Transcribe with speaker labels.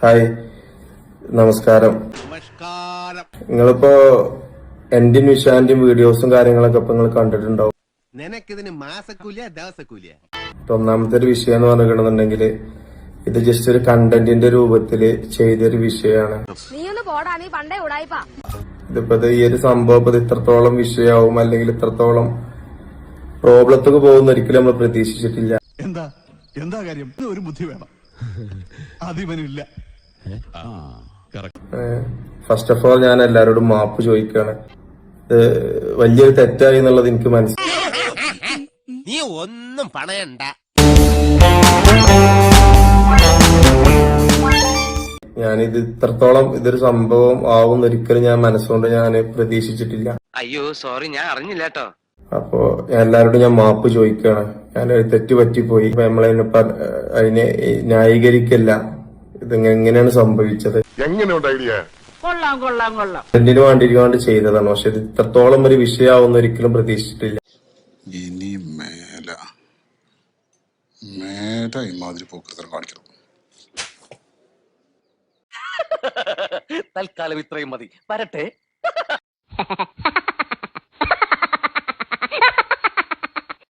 Speaker 1: Hi, നമസ്കാരം. നിങ്ങളിപ്പോ എന്റെയും വിഷാന്റെയും വീഡിയോസും കാര്യങ്ങളൊക്കെ ഇപ്പൊ നിങ്ങൾ കണ്ടിട്ടുണ്ടാവും. ഒന്നാമത്തെ ഒരു വിഷയം എന്ന് പറഞ്ഞിട്ടുണ്ടെങ്കിൽ ഇത് ജസ്റ്റ് ഒരു കണ്ടന്റിന്റെ രൂപത്തില് ചെയ്തൊരു വിഷയമാണ്. ഇതിപ്പോ ഈ ഒരു സംഭവം ഇപ്പൊ ഇത്രത്തോളം വിഷയമാവും അല്ലെങ്കിൽ ഇത്രത്തോളം പ്രോബ്ലത്തൊക്കെ പോകുന്ന ഒരിക്കലും നമ്മൾ പ്രതീക്ഷിച്ചിട്ടില്ല.
Speaker 2: എന്താ കാര്യം? ഒരു ബുദ്ധി വേണം, അതിവനില്ല.
Speaker 1: ഫസ്റ്റ് ഓഫ് ഓൾ ഞാൻ എല്ലാരോടും മാപ്പ് ചോദിക്കുകയാണ്. വലിയൊരു തെറ്റായി എന്നുള്ളത് എനിക്ക് മനസ്സിലായി.
Speaker 3: നീ ഒന്നും പണയണ്ട.
Speaker 1: ഞാനിത് ഇത്രത്തോളം ഇതൊരു സംഭവം ആവും ഒരിക്കലും ഞാൻ മനസ്സുകൊണ്ട് ഞാൻ പ്രതീക്ഷിച്ചിട്ടില്ല.
Speaker 3: അയ്യോ സോറി, ഞാൻ അറിഞ്ഞില്ല കേട്ടോ.
Speaker 1: അപ്പോ എല്ലാരോടും ഞാൻ മാപ്പ് ചോദിക്കുകയാണ്. ഞാനൊരു തെറ്റ് പറ്റിപ്പോയി. അതിനെ ന്യായീകരിക്കല്ല. ഇത് എങ്ങനെയാണ് സംഭവിച്ചത്, എന്തിനു വേണ്ടിയിരിക്കാണ്ട് ചെയ്തതാണ്. പക്ഷെ ഇത് ഇത്രത്തോളം ഒരു വിഷയമാവുന്ന ഒരിക്കലും പ്രതീക്ഷിച്ചിട്ടില്ല.
Speaker 2: ഇനി മേല ഇമാതിരി പോക്കൃതം കാണിക്കണം.
Speaker 3: തൽക്കാലം ഇത്രയും മതി, വരട്ടെ.